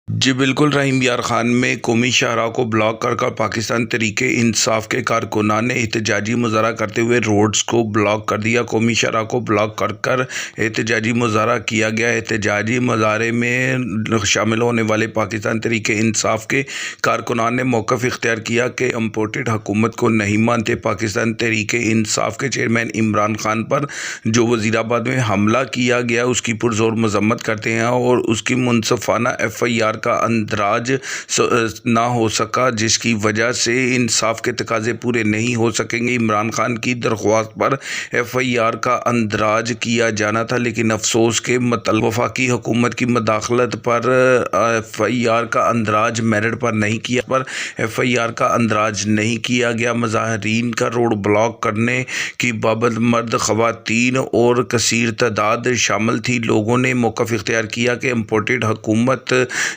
جی بالکل، رحیم یار خان میں قومی شاہراہ کو بلاک کر پاکستان تحریک انصاف کے کارکنان نے احتجاجی مظاہرہ کرتے ہوئے روڈز کو بلاک کر دیا۔ قومی شاہراہ کو بلاک کر احتجاجی مظاہرہ کیا گیا۔ احتجاجی مظاہرے میں شامل ہونے والے پاکستان تحریک انصاف کے کارکنان نے موقف اختیار کیا کہ امپورٹڈ حکومت کو نہیں مانتے۔ پاکستان تحریک انصاف کے چیئرمین عمران خان پر جو وزیرآباد میں حملہ کیا گیا اس کی پرزور مذمت کرتے ہیں اور اس کی منصفانہ ایف آئی آر کا اندراج نہ ہو سکا، جس کی وجہ سے انصاف کے تقاضے پورے نہیں ہو سکیں گے۔ عمران خان کی درخواست پر ایف آئی آر کا اندراج کیا جانا تھا، لیکن افسوس کے وفاقی حکومت کی مداخلت پر ایف آئی آر کا اندراج میرٹ پر نہیں کیا گیا۔ مظاہرین کا روڈ بلاک کرنے کی بابت مرد، خواتین اور کثیر تعداد شامل تھی۔ لوگوں نے موقف اختیار کیا کہ امپورٹڈ حکومت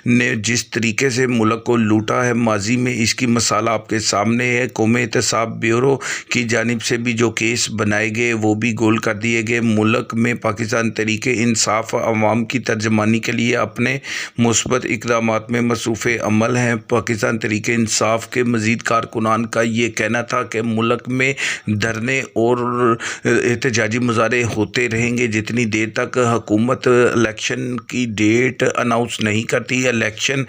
نے جس طریقے سے ملک کو لوٹا ہے، ماضی میں اس کی مثال آپ کے سامنے ہے۔ قومی احتساب بیورو کی جانب سے بھی جو کیس بنائے گئے وہ بھی گول کر دیے گئے۔ ملک میں پاکستان تحریک انصاف عوام کی ترجمانی کے لیے اپنے مثبت اقدامات میں مصروف عمل ہے۔ پاکستان تحریک انصاف کے مزید کارکنان کا یہ کہنا تھا کہ ملک میں دھرنے اور احتجاجی مظاہرے ہوتے رہیں گے جتنی دیر تک حکومت الیکشن کی ڈیٹ اناؤنس نہیں کرتی۔ الیکشن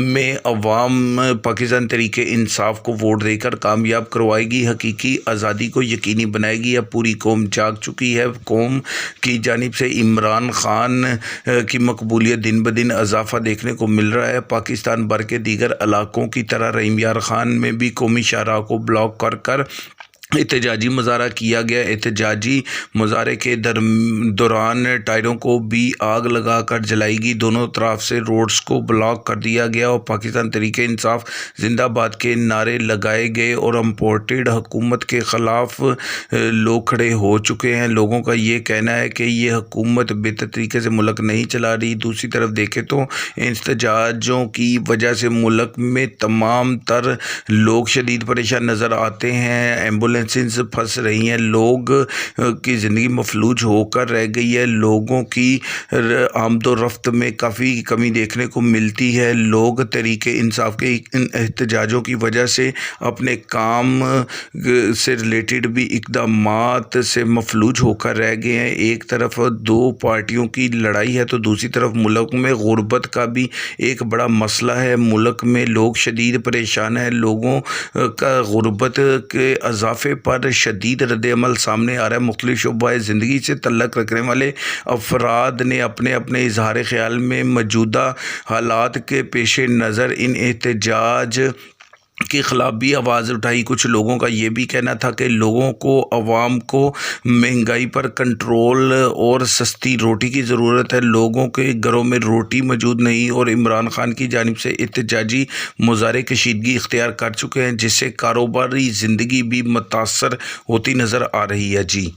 میں عوام پاکستان تحریک انصاف کو ووٹ دے کر کامیاب کروائے گی، حقیقی آزادی کو یقینی بنائے گی۔ اب پوری قوم جاگ چکی ہے۔ قوم کی جانب سے عمران خان کی مقبولیت دن بدن اضافہ دیکھنے کو مل رہا ہے۔ پاکستان بھر کے دیگر علاقوں کی طرح رحیم یار خان میں بھی قومی شاہراہ کو بلاک کر احتجاجی مظاہرہ کیا گیا۔ احتجاجی مظاہرے کے دوران ٹائروں کو بھی آگ لگا کر جلائی گئی۔ دونوں طرف سے روڈز کو بلاک کر دیا گیا اور پاکستان تحریک انصاف زندہ باد کے نعرے لگائے گئے اور امپورٹڈ حکومت کے خلاف لوگ کھڑے ہو چکے ہیں۔ لوگوں کا یہ کہنا ہے کہ یہ حکومت بہتر طریقے سے ملک نہیں چلا رہی۔ دوسری طرف دیکھیں تو احتجاجوں کی وجہ سے ملک میں تمام تر لوگ شدید پریشان نظر آتے ہیں۔ ایمبولینسز پھنس رہی ہیں، لوگ کی زندگی مفلوج ہو کر رہ گئی ہے، لوگوں کی آمد و رفت میں کافی کمی دیکھنے کو ملتی ہے۔ لوگ تحریک انصاف کے ان احتجاجوں کی وجہ سے اپنے کام سے ریلیٹڈ بھی اقدامات سے مفلوج ہو کر رہ گئے ہیں۔ ایک طرف دو پارٹیوں کی لڑائی ہے تو دوسری طرف ملک میں غربت کا بھی ایک بڑا مسئلہ ہے۔ ملک میں لوگ شدید پریشان ہیں۔ لوگوں کا غربت کے اضافے پر شدید رد عمل سامنے آ رہا ہے۔ مختلف شعبۂ زندگی سے تعلق رکھنے والے افراد نے اپنے اظہار خیال میں موجودہ حالات کے پیش نظر ان احتجاج کے خلاف بھی آواز اٹھائی۔ کچھ لوگوں کا یہ بھی کہنا تھا کہ عوام کو مہنگائی پر کنٹرول اور سستی روٹی کی ضرورت ہے۔ لوگوں کے گھروں میں روٹی موجود نہیں اور عمران خان کی جانب سے احتجاجی مظاہرے کشیدگی اختیار کر چکے ہیں، جس سے کاروباری زندگی بھی متاثر ہوتی نظر آ رہی ہے۔ جی